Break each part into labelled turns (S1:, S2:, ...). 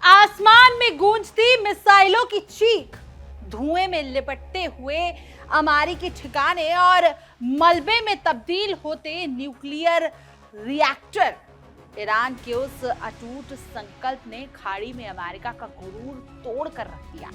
S1: आसमान में गूंजती मिसाइलों की चीख, धुएं में लिपटते हुए अमेरिकी ठिकाने और मलबे में तब्दील होते न्यूक्लियर रिएक्टर। ईरान के उस अटूट संकल्प ने खाड़ी में अमेरिका का गुरूर तोड़ कर रख दिया,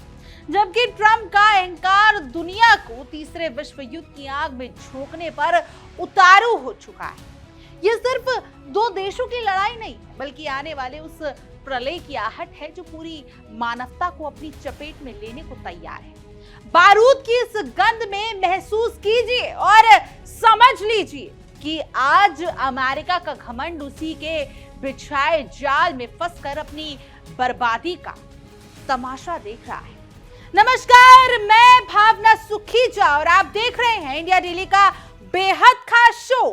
S1: जबकि ट्रंप का अहंकार दुनिया को तीसरे विश्व युद्ध की आग में झोंकने पर उतारू हो चुका है। ये सिर्फ दो देशों की लड़ाई नहीं, बल्कि आने वाले उस प्रलय की आहट है जो पूरी मानवता को अपनी चपेट में लेने को तैयार है। बारूद की इस गंध में महसूस कीजिए और समझ लीजिए कि आज अमेरिका का घमंड उसी के बिछाए जाल में फंसकर अपनी बर्बादी का तमाशा देख रहा है। नमस्कार, मैं भावना सुखीजा और आप देख रहे हैं इंडिया डेली का बेहद खास शो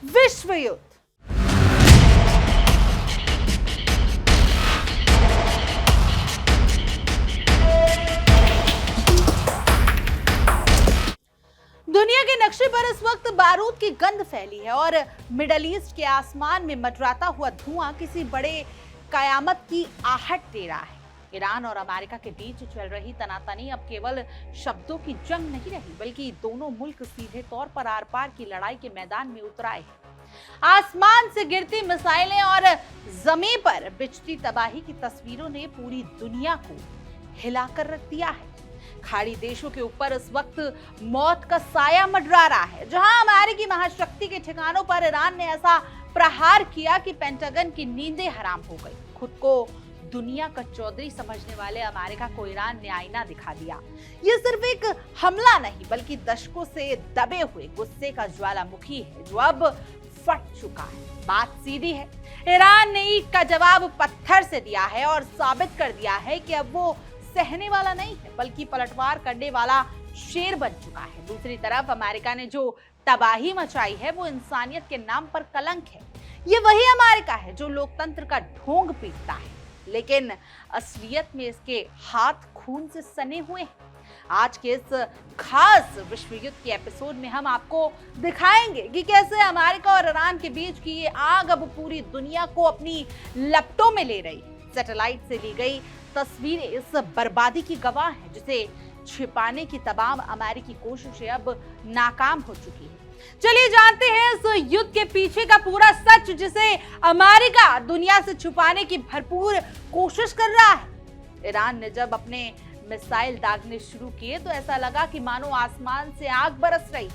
S1: विश्व युद्ध। दुनिया के नक्शे पर इस वक्त बारूद की गंध फैली है और मिडल ईस्ट के आसमान में मंडराता हुआ धुआं किसी बड़े कयामत की आहट दे रहा है। ईरान और अमेरिका के बीच चल रही तनातनी अब केवल शब्दों की जंग नहीं रही, बल्कि दोनों मुल्क सीधे तौर पर आर पार की लड़ाई के मैदान में उतर आए हैं। आसमान से गिरती मिसाइलें और जमीन पर बिछती तबाही की तस्वीरों ने पूरी दुनिया को हिलाकर रख दिया है। खाड़ी देशों के ऊपर इस वक्त मौत का साया मंडरा रहा है। जहां अमेरिकी महाशक्ति के ठिकानों पर ईरान ने ऐसा प्रहार किया कि पेंटागन की नींदें हराम हो गई। खुद को दुनिया का चौधरी समझने वाले अमेरिका को ईरान ने आईना दिखा दिया। ये सिर्फ एक हमला नहीं, बल्कि दशकों से दबे हुए गुस्से का ज्वालामुखी है जो अब फट चुका है। बात सीधी है, ईरान ने ईंट का जवाब पत्थर से दिया है और साबित कर दिया है कि अब वो सहने वाला नहीं है, बल्कि पलटवार करने वाला शेर बन चुका है। दूसरी तरफ अमेरिका ने जो तबाही मचाई है वो इंसानियत के नाम पर कलंक है। ये वही अमेरिका है जो लोकतंत्र का ढोंग पीटता है, लेकिन असलियत में इसके हाथ खून से सने हुए हैं। आज के इस खास विश्व युद्ध के एपिसोड में हम आपको दिखाएंगे कि कैसे अमेरिका और ईरान के बीच की ये आग अब पूरी दुनिया को अपनी लपटों में ले रही है। सैटेलाइट से ली गई तस्वीरें इस बर्बादी की गवाह हैं, जिसे छिपाने की तमाम अमेरिकी कोशिशें अब नाकाम हो चुकी हैं। चलिए जानते हैं इस युद्ध के पीछे का पूरा सच, जिसे अमेरिका दुनिया से छुपाने की भरपूर कोशिश कर रहा है। ईरान ने जब अपने मिसाइल दागने शुरू किए तो ऐसा लगा कि मानो आसमान से आग बरस रही।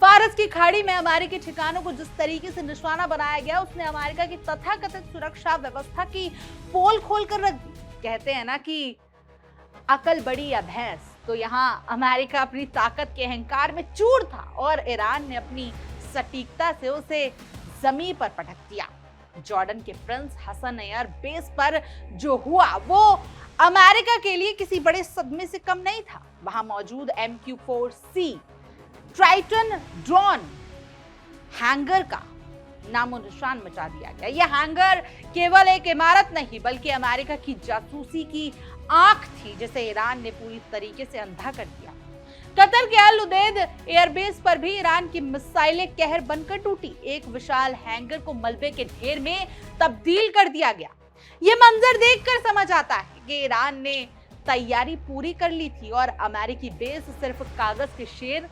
S1: फारस की खाड़ी में अमेरिकी ठिकानों को जिस तरीके से निशाना बनाया गया, उसने अमेरिका की तथाकथित सुरक्षा व्यवस्था की पोल खोल कर रख दी। कहते हैं ना कि अकल बड़ी या भैंस, तो यहाँ अमेरिका अपनी ताकत के अहंकार में चूर था और ईरान ने अपनी सटीकता से उसे जमीन पर पटक दिया। जॉर्डन के प्रिंस हसन एयर बेस पर जो हुआ वो अमेरिका के लिए किसी बड़े सदमे से कम नहीं था। वहां मौजूद MQ-4C ट्राइटन ड्रोन हैंगर का नामो निशान मिटा दिया गया। यह हैंगर केवल एक इमारत नहीं, बल्कि अमेरिका की जासूसी की आंख थी, जिसे ईरान ने पूरी तरीके से अंधा कर दिया। कतर के अल उदेद एयरबेस पर भी ईरान की मिसाइलें कहर बनकर टूटी। एक विशाल हैंगर को मलबे के ढेर में तब्दील कर दिया गया। यह मंजर देखकर समझ आता है कि ईरान ने तैयारी पूरी कर ली थी और अमेरिकी बेस सिर्फ कागज के शेर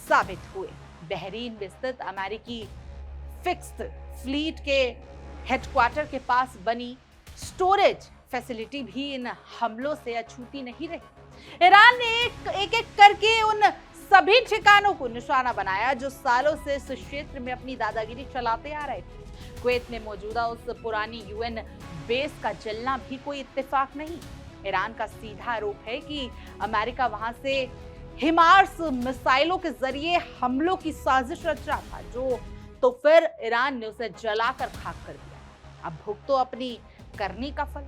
S1: साबित हुए। बहरीन में स्थित अमेरिकी फिक्स्ड फ्लीट के हेडक्वार्टर के पास बनी स्टोरेज फैसिलिटी भी इन हमलों से अछूती नहीं रही। ईरान ने एक करके उन सभी ठिकानों को निशाना बनाया जो सालों से इस क्षेत्र में अपनी दादागिरी चलाते आ रहे थे। कुवैत में मौजूदा उस पुरानी UN बेस का जलना भी कोई इत्तेफाक नहीं। ईरान का सीधा आरोप है कि अमेरिका वहां से हिमार्स मिसाइलों के जरिए हमलों की साजिश रच रहा था, जो तो फिर ईरान ने उसे जलाकर खाक कर दिया। अब भुगतो अपनी करनी का फल।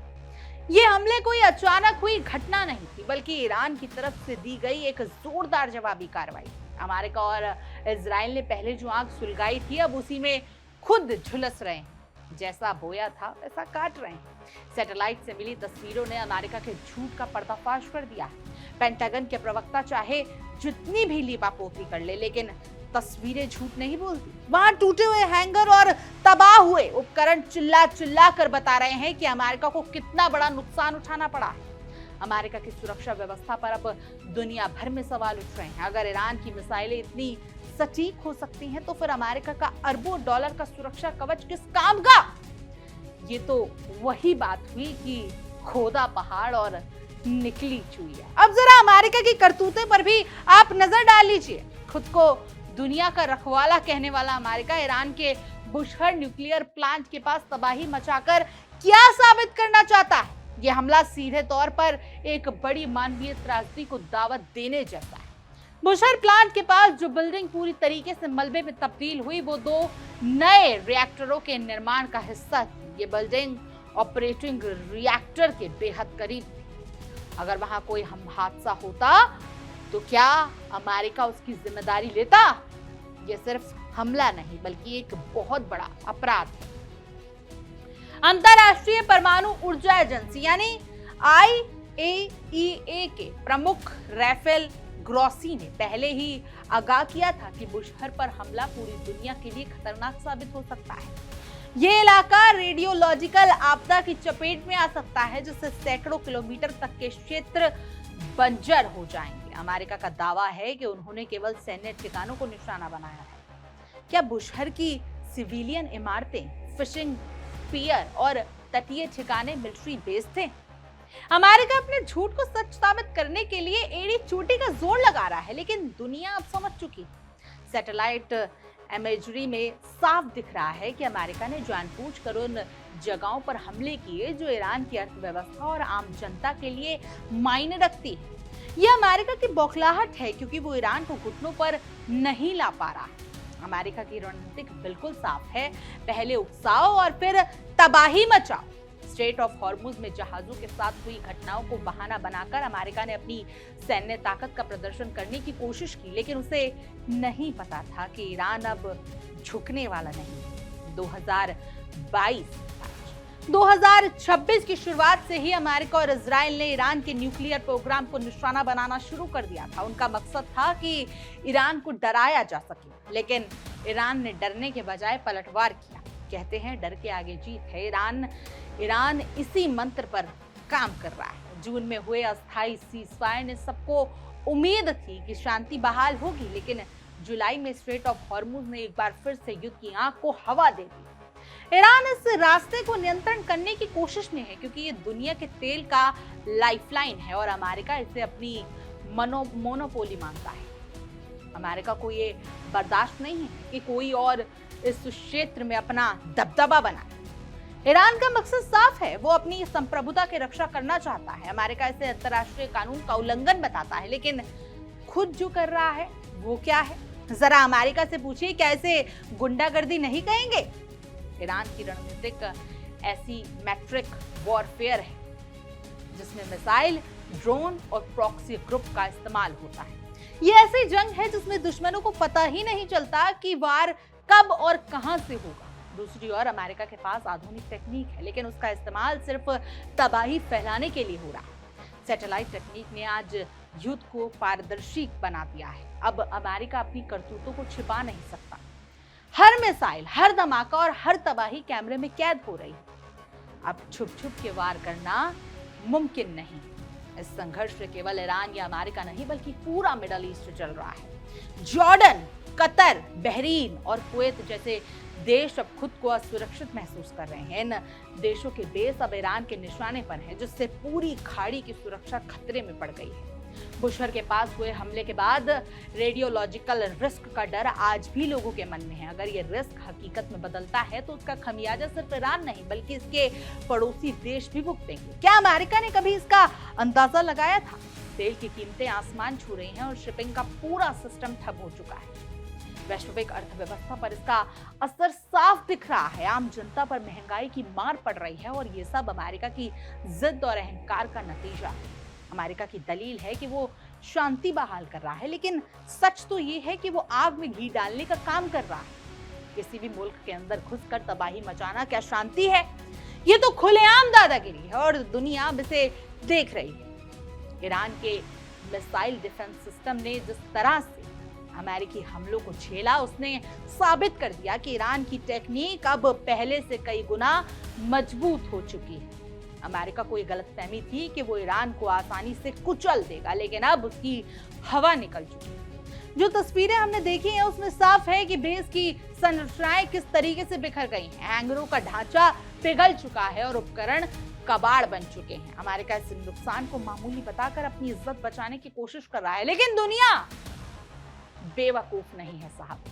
S1: ये हमले कोई अचानक हुई घटना नहीं थी, बल्कि ईरान की तरफ से दी गई एक जोरदार जवाबी कार्रवाई। अमेरिका और इजराइल ने पहले जो आग सुलगाई थी, अब उसी में खुद झुलस रहे हैं। जैसा बोया था वैसा काट रहे हैं। सैटेलाइट से मिली तस्वीरों ने अमेरिका के झूठ का पर्दाफाश कर दिया है। पेंटागन के प्रवक्ता चाहे जितनी भी लीपापोती कर ले, लेकिन तस्वीरें झूठ नहीं बोलती। वहां टूटे हुए हैंगर और तबाह हुए उपकरण चिल्ला चिल्ला कर बता रहे हैं कि अमेरिका को कितना बड़ा नुकसान उठाना पड़ा है। अमेरिका की सुरक्षा व्यवस्था पर अब दुनिया भर में सवाल उठ रहे हैं। अगर ईरान की मिसाइलें इतनी सटीक हो सकती हैं, तो फिर अमेरिका का अरबों डॉलर का सुरक्षा कवच किस काम का? ये तो वही बात हुई कि खोदा पहाड़ और निकली चुईया। अब जरा अमेरिका की करतूतें पर भी आप नजर डाल लीजिए। खुद को दुनिया का रखवाला कहने वाला अमेरिका ईरान के बुशहर न्यूक्लियर प्लांट के पास तबाही मचाकर क्या साबित करना चाहता है? ये हमला सीधे तौर पर एक बड़ी मानवीय त्रासदी को दावत देने जैसा है। बुशहर प्लांट के पास जो बिल्डिंग पूरी तरीके से मलबे में तब्दील हुई, वो 2 नए रिएक्टरों के निर्माण का हिस्सा थी। ये बिल्डिंग ऑपरेटिंग रिएक्टर के बेहद करीब थी। अगर वहां कोई हादसा होता तो क्या अमेरिका उसकी जिम्मेदारी लेता? ये सिर्फ हमला नहीं बल्कि एक बहुत बड़ा अपराध है। अंतरराष्ट्रीय परमाणु ऊर्जा एजेंसी यानी IAEA के प्रमुख राफेल ग्रॉसी ने पहले ही आगाह किया था कि बुशहर पर हमला पूरी दुनिया के लिए खतरनाक साबित हो सकता है। ये इलाका रेडियोलॉजिकल आपदा की चपेट में आ सकता है, जिससे सैकड़ों किलोमीटर तक के क्षेत्र बंजर हो जाएंगे। अमेरिका का दावा है कि उन्होंने केवल सैन्य ठिकानों को निशाना बनाया है। क्या बुशहर की सिविलियन इमारतें, फिशिंग पियर और तटीय ठिकाने मिलिट्री बेस थे? अमेरिका अपने झूठ को सच साबित करने के लिए एड़ी चोटी का जोर लगा रहा है, लेकिन दुनिया अब समझ चुकी। सैटेलाइट इमेजरी में साफ दिख रहा है कि अमेरिका ने जानबूझकर उन जगहों पर हमले किए जो ईरान की अर्थव्यवस्था और आम जनता के लिए मायने रखती है। यह अमेरिका की बौखलाहट है, क्योंकि वो ईरान को घुटनों पर नहीं ला पा रहा। अमेरिका की रणनीति बिल्कुल साफ है, पहले उकसाओ और फिर तबाही मचाओ। स्ट्रेट ऑफ हॉर्मुज में जहाजों के साथ हुई घटनाओं को बहाना बनाकर अमेरिका ने अपनी सैन्य ताकत का प्रदर्शन करने की कोशिश की, लेकिन उसे नहीं पता था कि ईरान अब झुकने वाला नहीं। 2026 की शुरुआत से ही अमेरिका और इजराइल ने ईरान के न्यूक्लियर प्रोग्राम को निशाना बनाना शुरू कर दिया था। उनका मकसद था कि ईरान को डराया जा सके, लेकिन ईरान ने डरने के बजाय पलटवार किया। कहते हैं डर के आगे जीत है। ईरान इसी मंत्र पर काम कर रहा है। जून में हुए अस्थायी सीजफायर ने सबको उम्मीद थी कि शांति बहाल होगी, लेकिन जुलाई में स्ट्रेट ऑफ हॉर्मुज ने एक बार फिर से युद्ध की आंख को हवा दे दी। ईरान इस रास्ते को नियंत्रण करने की कोशिश में है, क्योंकि ये दुनिया के तेल का लाइफलाइन है और अमेरिका इसे अपनी मोनोपोली मानता है। अमेरिका को ये बर्दाश्त नहीं है कि कोई और इस क्षेत्र में अपना दबदबा बनाए। ईरान का मकसद साफ है, वो अपनी संप्रभुता की रक्षा करना चाहता है। अमेरिका इसे अंतर्राष्ट्रीय कानून का उल्लंघन बताता है, लेकिन खुद जो कर रहा है वो क्या है? जरा अमेरिका से पूछिए, क्या इसे गुंडागर्दी नहीं कहेंगे? ईरान की रणनीतिक एसिमेट्रिक वॉरफेयर है, जिसमें मिसाइल, ड्रोन और प्रॉक्सी ग्रुप का इस्तेमाल होता है। ये ऐसी जंग है जिसमें दुश्मनों को पता ही नहीं चलता कि वार कब और कहां से होगा। दूसरी ओर अमेरिका के पास आधुनिक टेक्निक है, लेकिन उसका इस्तेमाल सिर्फ तबाही फैलाने के लिए हो रहा है। सैटेलाइट टेक्निक ने आज युद्ध को पारदर्शी बना दिया है। अब अमेरिका अपनी करतूतों को छिपा नहीं सकता। हर मिसाइल, हर धमाका और हर तबाही कैमरे में कैद हो रही है। अब छुप छुप के वार करना मुमकिन नहीं। इस संघर्ष में केवल ईरान या अमेरिका नहीं, बल्कि पूरा मिडल ईस्ट चल रहा है। जॉर्डन, कतर, बहरीन और कुवैत जैसे देश अब खुद को असुरक्षित महसूस कर रहे हैं। इन देशों के बेस अब ईरान के निशाने पर हैं, जिससे पूरी खाड़ी की सुरक्षा खतरे में पड़ गई है। बुशहर के पास हुए हमले के बाद रेडियोलॉजिकल रिस्क का डर आज भी लोगों के मन में है। अगर ये रिस्क हकीकत में बदलता है तो उसका खमियाजा सिर्फ ईरान नहीं, बल्कि इसके पड़ोसी देश भी भुगतेंगे। क्या अमेरिका ने कभी इसका अंदाजा लगाया था? तेल की कीमतें आसमान छू रही हैं और शिपिंग का पूरा सिस्टम ठप हो चुका है। वैश्विक अर्थव्यवस्था पर इसका असर साफ दिख रहा है। आम जनता पर महंगाई की मार पड़ रही है और ये सब अमेरिका की जिद और अहंकार का नतीजा है। अमेरिका की दलील है कि वो शांति बहाल कर रहा है, लेकिन सच तो ये है कि वो आग में घी डालने का काम कर रहा है। किसी भी मुल्क के अंदर घुसकर तबाही मचाना क्या शांति है? ये तो खुलेआम दादागिरी है और दुनिया अब इसे देख रही है। ईरान के मिसाइल डिफेंस सिस्टम ने जिस तरह से अमेरिकी हमलों को झेला, उसने साबित कर दिया कि ईरान की टेक्निक अब पहले से कई गुना मजबूत हो चुकी है। अमेरिका को ये गलतफहमी थी कि वो ईरान को आसानी से कुचल देगा, लेकिन अब उसकी हवा निकल चुकी है। जो तस्वीरें हमने देखी हैं उसमें साफ है कि बेस की संरचनाएं किस तरीके से बिखर गई हैं। हैंगरों का ढांचा पिघल चुका है और उपकरण कबाड़ बन चुके हैं। अमेरिका इस नुकसान को मामूली बताकर अपनी इज्जत बचाने की कोशिश कर रहा है, लेकिन दुनिया बेवकूफ नहीं है साहब।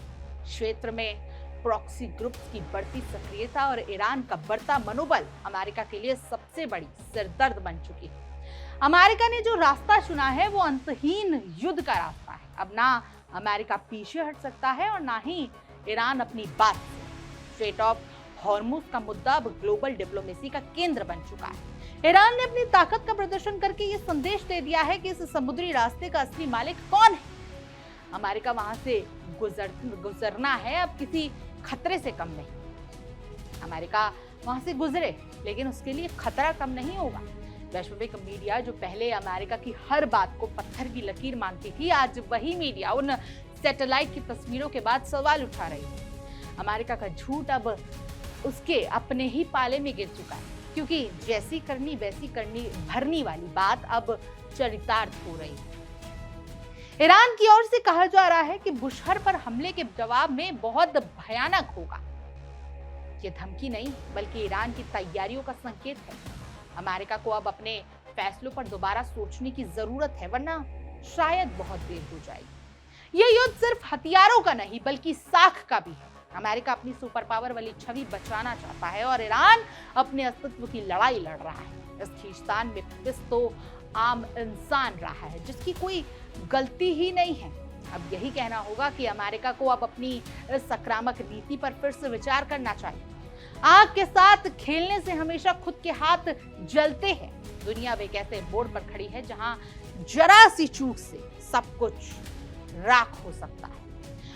S1: क्षेत्र में प्रॉक्सी ग्रुप्स की बढ़ती सक्रियता और ईरान का बढ़ता मनोबल अमेरिका के लिए सबसे बड़ी सिरदर्द बन चुकी है। अमेरिका ने जो रास्ता चुना है वो अंतहीन युद्ध का रास्ता है। अब ना अमेरिका पीछे हट सकता है और ना ही ईरान अपनी बात से। स्ट्रेट ऑफ हॉर्मुज का मुद्दा अब ग्लोबल डिप्लोमेसी का केंद्र बन चुका है। ईरान ने अपनी ताकत का प्रदर्शन करके ये संदेश दे दिया है कि इस समुद्री रास्ते का असली मालिक कौन है। अमेरिका वहां से गुजरना है अब किसी खतरे से कम नहीं। अमेरिका वहां से गुजरे, लेकिन उसके लिए खतरा कम नहीं होगा। वैश्विक मीडिया जो पहले अमेरिका की हर बात को पत्थर की लकीर मानती थी, आज वही मीडिया उन सैटेलाइट की तस्वीरों के बाद सवाल उठा रही है। अमेरिका का झूठ अब उसके अपने ही पाले में गिर चुका है, क्योंकि जैसी करनी वैसी करनी भरनी वाली बात अब चरितार्थ हो रही है। ईरान की ओर से कहा जा रहा है कि बुशहर पर हमले के जवाब में बहुत भयानक होगा। ये धमकी नहीं बल्कि ईरान की तैयारियों का संकेत है। अमेरिका को अब अपने फैसलों पर दोबारा सोचने की जरूरत है, वरना शायद बहुत देर हो जाएगी। ये युद्ध सिर्फ हथियारों का नहीं बल्कि साख का भी है। अमेरिका अपनी सुपर पावर वाली छवि बचाना चाहता है और ईरान अपने अस्तित्व की लड़ाई लड़ रहा है। इस खींचतान में पिस तो आम इंसान रहा है, जिसकी कोई गलती ही नहीं है। अब यही कहना होगा कि अमेरिका को अब अपनी इस आक्रामक नीति पर फिर से विचार करना चाहिए। आग के साथ खेलने से हमेशा खुद के हाथ जलते हैं। दुनिया एक ऐसे मोड़ पर खड़ी है जहां जरा सी चूक से सब कुछ राख हो सकता है।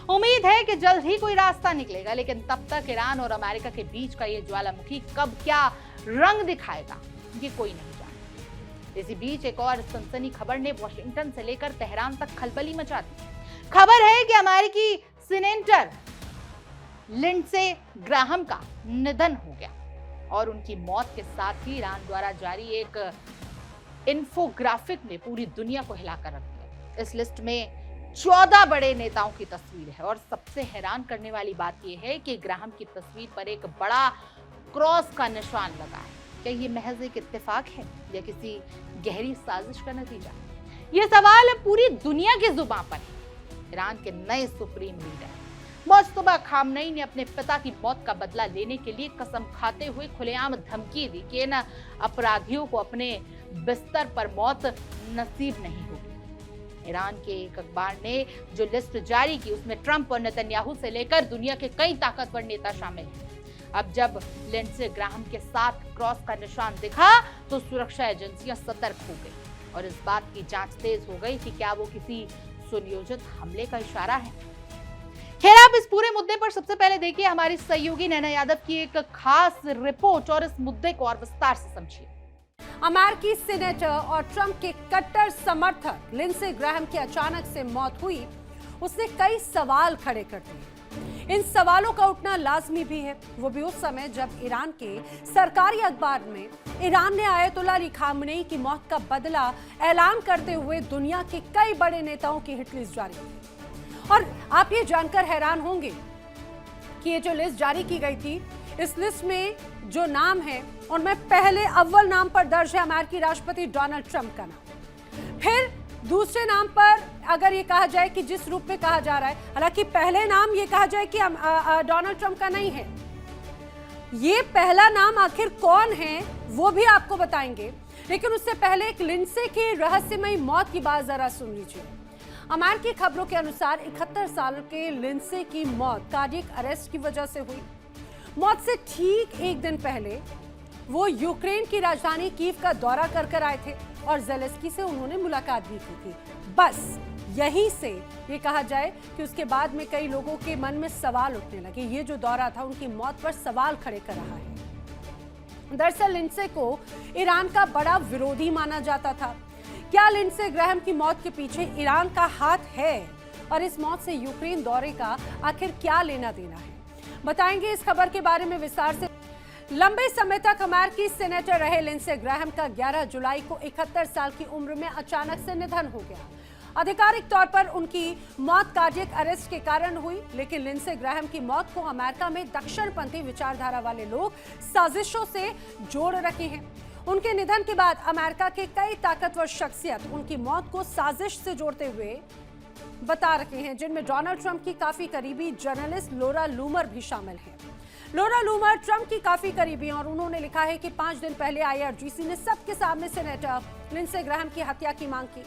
S1: उम्मीद है कि जल्द ही कोई रास्ता निकलेगा, लेकिन तब तक ईरान और अमेरिका के बीच का ये ज्वालामुखी कब क्या रंग दिखाएगा ये कोई नहीं जानता। इसी बीच एक और सनसनी खबर ने वॉशिंगटन से लेकर तेहरान तक खलबली मचा दी। खबर है कि अमेरिकी सीनेटर लिंडसे ग्राहम का निधन हो गया और उनकी मौत के साथ ही ईरान द्वारा जारी एक इन्फोग्राफिक ने पूरी दुनिया को हिलाकर रख दिया। इस लिस्ट में 14 बड़े नेताओं की तस्वीर है और सबसे हैरान करने वाली बात यह है कि ग्राहम की तस्वीर पर एक बड़ा क्रॉस का निशान लगा है। क्या ये महज एक इत्तेफाक है या किसी गहरी साजिश का नतीजा? ये सवाल पूरी दुनिया की जुबान पर है। ईरान के नए सुप्रीम लीडर मुस्तफा खामनेई ने अपने पिता की मौत का बदला लेने के लिए कसम खाते हुए खुलेआम धमकी दी कि इन अपराधियों को अपने बिस्तर पर मौत नसीब नहीं होगी। ईरान के एक अखबार ने जो लिस्ट जारी की उसमें ट्रंप और नेतन्याहू से लेकर दुनिया के कई ताकतवर नेता शामिल हैं। अब जब लिंडसे ग्राहम के साथ क्रॉस का निशान दिखा तो सुरक्षा एजेंसियां सतर्क हो गई और इस बात की जांच तेज हो गई कि क्या वो किसी सुनियोजित हमले का इशारा है। खैर, आप इस पूरे मुद्दे पर सबसे पहले देखिए हमारी सहयोगी नैना यादव की एक खास रिपोर्ट और इस मुद्दे को और विस्तार से समझिए।
S2: अमेरिकी सीनेटर और ट्रंप के कट्टर समर्थक लिंडसे ग्राहम की अचानक से मौत हुई, उसने कई सवाल खड़े कर दिए। इन सवालों का उठना लाजमी भी है, वो भी उस समय जब ईरान के सरकारी अखबार में ईरान ने आयतुल्लाह अली खामनेई की मौत का बदला ऐलान करते हुए दुनिया के कई बड़े नेताओं की हिट लिस्ट जारी की। और आप ये जानकर हैरान होंगे कि ये जो लिस्ट जारी की गई थी, इस लिस्ट में जो नाम है उनमें पहले अव्वल नाम पर दर्ज है अमेरिकी राष्ट्रपति डोनाल्ड ट्रंप का नाम। फिर दूसरे नाम पर अगर ये कहा जाए कि जिस रूप में कहा जा रहा है, हालांकि पहले नाम ये कहा जाए कि डोनाल्ड ट्रंप का नहीं है, ये पहला नाम आखिर कौन है वो भी आपको बताएंगे। लेकिन उससे पहले एक लिंडसे की रहस्यमयी मौत की बात जरा सुन लीजिए। अमेरिकी खबरों के अनुसार 71 साल के लिंडसे की मौत कार्डियक अरेस्ट की वजह से हुई। मौत से ठीक एक दिन पहले वो यूक्रेन की राजधानी कीव का दौरा कर आए थे और ज़ेलेंस्की से उन्होंने मुलाकात भी की थी। बस यहीं से ये कहा जाए कि उसके बाद में कई लोगों के मन में सवाल उठने लगे। ये जो दौरा था उनकी मौत पर सवाल खड़े कर रहा है। दरअसल लिंडसे को ईरान का बड़ा विरोधी माना जाता था। क्या लिंडसे ग्राहम की मौत के पीछे ईरान का हाथ है? और इस मौत से यूक्रेन दौरे का आखिर क्या लेना देना है, बताएंगे इस खबर के बारे में विस्तार से। लंबे समय तक अमेरिकी सीनेटर रहे लिंडसे ग्रैहम का 11 जुलाई को 71 साल की उम्र में अचानक से निधन हो गया। आधिकारिक तौर पर उनकी मौत कार्डियक अरेस्ट के कारण हुई, लेकिन लिंडसे ग्रैहम की मौत को अमेरिका में दक्षिणपंथी विचारधारा वाले लोग साजिशों से जोड़ रखे हैं। उनके निधन के बाद अमेरिका के कई ताकतवर शख्सियत उनकी मौत को साजिश से जोड़ते हुए बता रहे हैं, जिनमें डोनाल्ड ट्रंप की काफी करीबी जर्नलिस्ट लोरा लूमर भी शामिल है। लोरा लूमर ट्रंप की काफी करीबी और उन्होंने लिखा है कि 5 दिन पहले IRGC ने सबके सामने सेनेटर लिंडसे ग्रैहम की हत्या की मांग की।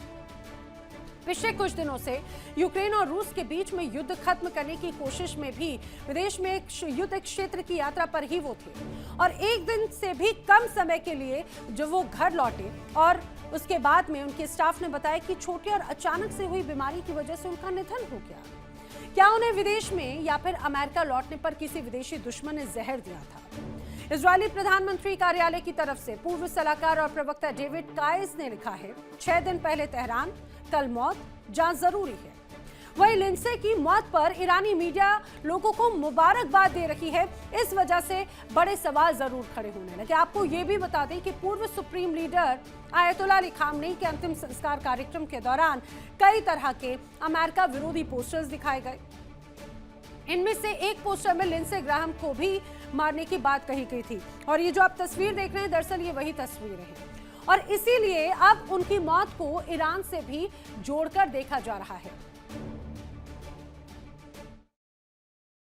S2: पिछले कुछ दिनों से यूक्रेन और रूस के बीच में युद्ध खत्म करने की कोशिश में भी विदेश में एक युद्ध क्षेत्र की यात्रा पर ही वो थे और एक दिन से भी कम समय के लिए जब वो घर लौटे और उसके बाद में उनके स्टाफ ने बताया कि छोटी और अचानक से हुई बीमारी की वजह से उनका निधन हो गया। क्या उन्हें विदेश में या फिर अमेरिका लौटने पर किसी विदेशी दुश्मन ने जहर दिया था? इजरायली प्रधानमंत्री कार्यालय की तरफ से पूर्व सलाहकार और प्रवक्ता डेविड काइस ने लिखा है, 6 दिन पहले तेहरान, कल मौत, जांच जरूरी है। वहीं लिंडसे की मौत पर ईरानी मीडिया लोगों को मुबारकबाद दे रही है। इस वजह से बड़े सवाल जरूर खड़े होने लगे। आपको ये भी बता दें कि पूर्व supreme leader Ayatollah Ali Khamenei के अंतिम संस्कार कार्यक्रम के दौरान कई तरह के अमेरिका विरोधी पोस्टर्स दिखाए गए। इनमें से एक पोस्टर में लिंडसे ग्रैहम को भी मारने की बात कही गई थी और ये जो आप तस्वीर देख रहे हैं, दरअसल ये वही तस्वीरें हैं और इसीलिए अब उनकी मौत को ईरान से भी जोड़कर देखा जा रहा है।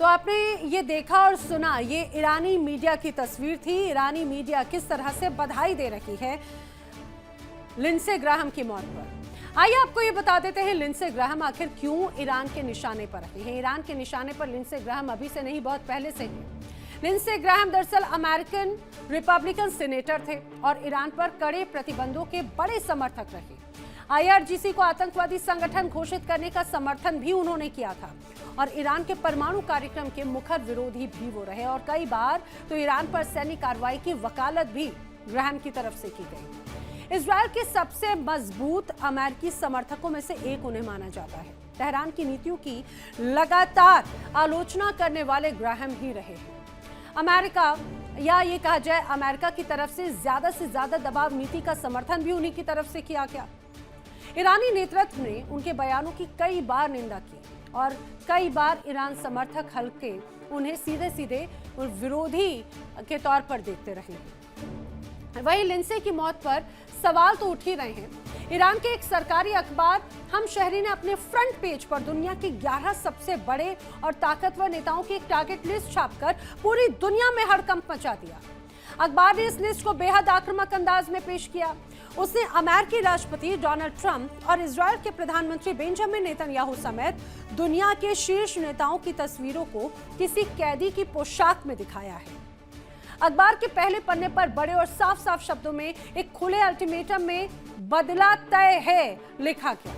S2: तो आपने ये देखा और सुना, ये ईरानी मीडिया की तस्वीर थी। ईरानी मीडिया किस तरह से बधाई दे रही है लिंडसे ग्रैहम की मौत पर। आइए आपको ये बता देते हैं लिंडसे ग्रैहम आखिर क्यों ईरान के निशाने पर रहे हैं। ईरान के निशाने पर लिंडसे ग्रैहम अभी से नहीं, बहुत पहले से ही। लिंडसे ग्रैहम दरअसल अमेरिकन रिपब्लिकन सीनेटर थे और ईरान पर कड़े प्रतिबंधों के बड़े समर्थक रहे। IRGC को आतंकवादी संगठन घोषित करने का समर्थन भी उन्होंने किया था और ईरान के परमाणु कार्यक्रम के मुखर विरोधी भी वो रहे और कई बार तो ईरान पर सैन्य कार्रवाई की वकालत भी ग्रैहम की तरफ से की गई। इजरायल के सबसे मजबूत अमेरिकी समर्थकों में से एक उन्हें माना जाता है। तेहरान की नीतियों की लगातार आलोचना करने वाले ग्रैहम ही रहे हैं। अमेरिका, या ये कहा जाए अमेरिका की तरफ से ज्यादा दबाव नीति का समर्थन भी उन्हीं की तरफ से किया गया। ईरानी नेतृत्व ने उनके बयानों की कई बार निंदा की और कई बार ईरान समर्थक हल्के उन्हें सीधे सीधे विरोधी के तौर पर देखते रहे। वहीं लिंडसे की मौत पर सवाल तो उठ ही रहे हैं। ईरान के एक सरकारी अखबार हम शहरी ने अपने फ्रंट पेज पर दुनिया के 11 सबसे बड़े और ताकतवर नेताओं की एक टारगेट लिस्ट छापकर पूरी दुनिया में हड़कंप मचा दिया। अखबार ने इस लिस्ट को बेहद आक्रामक अंदाज में पेश किया। उसने अमेरिकी राष्ट्रपति डोनाल्ड ट्रंप और इजरायल के प्रधानमंत्री बेंजामिन नेतन्याहू समेत दुनिया के शीर्ष नेताओं की तस्वीरों को किसी कैदी की पोशाक में दिखाया है। अखबार के पहले पन्ने पर बड़े और साफ साफ शब्दों में एक खुले अल्टीमेटम में बदला तय है लिखा गया।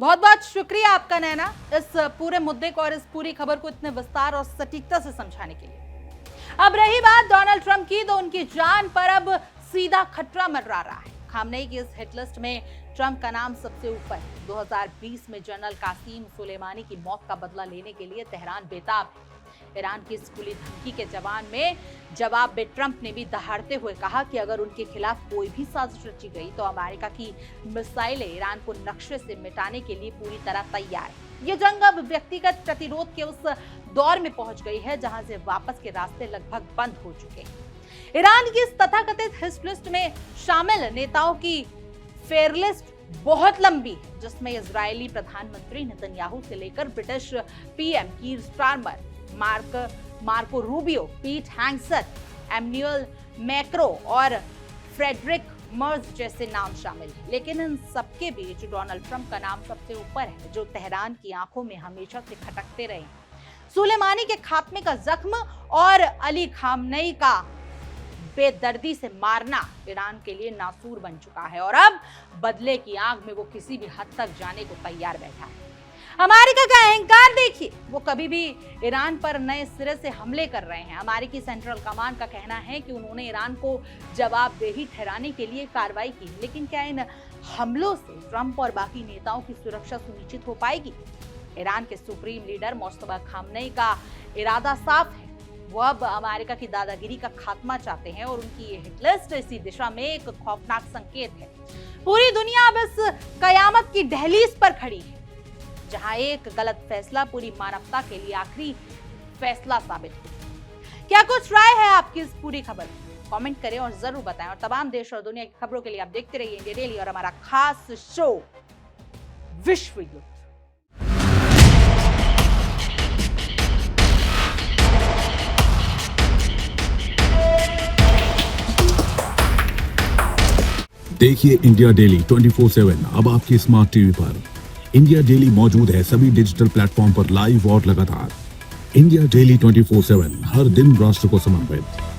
S1: बहुत बहुत शुक्रिया आपका नैना, इस पूरे मुद्दे को और इस पूरी खबर को इतने विस्तार और सटीकता से समझाने के लिए। अब रही बात डोनाल्ड ट्रंप की, तो उनकी जान पर अब सीधा खतरा मंडरा रहा है। खामनेई की इस हिट लिस्ट में ट्रंप का नाम सबसे ऊपर है। 2020 में जनरल कासिम सुलेमानी की मौत का बदला लेने के लिए तेहरान बेताब है। ईरान की इस खुली धमकी के जवाब में ट्रंप ने भी दहाड़ते हुए कहा कि अगर उनके खिलाफ कोई भी साजिश रची गई तो अमेरिका की मिसाइलें ईरान को नक्शे से मिटाने के लिए पूरी तरह तैयार है। ये जंग अब व्यक्तिगत प्रतिरोध के उस दौर में पहुंच गई है जहां से वापस के रास्ते लगभग बंद हो चुके हैं। ईरान की इस तथाकथित हिट लिस्ट में शामिल नेताओं की फेयरलिस्ट बहुत लंबी है, जिसमें इजरायली प्रधानमंत्री नेतन्याहू से लेकर British PM Keir Starmer, Marco Rubio, पीट हैंगसेट, एमैनुअल मैक्रो और फ्रेडरिक मर्ज जैसे नाम शामिल हैं। लेकिन इन सबके बीच डोनाल्ड ट्रंप का नाम सबसे ऊपर है, जो तेहरान की आंखों में हमेशा से खटकते रहे। सुलेमानी के खात्मे का जख्म और अली खामनेई का बेदर्दी से मारना ईरान के लिए नासूर बन चुका है और अब बदले की आग में वो किसी भी हद तक जाने को तैयार बैठा है। अमेरिका का अहंकार देखिए, वो कभी भी ईरान पर नए सिरे से हमले कर रहे हैं। अमेरिकी सेंट्रल कमांड का कहना है कि उन्होंने ईरान को जवाबदेही ठहराने के लिए कार्रवाई की, लेकिन क्या इन हमलों से ट्रंप और बाकी नेताओं की सुरक्षा सुनिश्चित हो पाएगी? ईरान के सुप्रीम लीडर मुस्तफा खामनेई का इरादा साफ है, वो अब अमेरिका की दादागिरी का खात्मा चाहते हैं और उनकी ये हिट लिस्ट इसी दिशा में एक खौफनाक संकेत है। पूरी दुनिया अब इस कयामत की दहलीज पर खड़ी है, जहां एक गलत फैसला पूरी मानवता के लिए आखिरी फैसला साबित हो। क्या कुछ राय है आपकी इस पूरी खबर? कमेंट करें और जरूर बताएं। और तमाम देश और दुनिया की खबरों के लिए आप देखते रहिए इंडिया डेली और हमारा खास शो विश्व युद्ध।
S3: देखिए इंडिया डेली 24/7 अब आपकी स्मार्ट टीवी पर। इंडिया डेली मौजूद है सभी डिजिटल प्लेटफॉर्म पर लाइव और लगातार। इंडिया डेली 24/7 हर दिन राष्ट्र को समर्पित।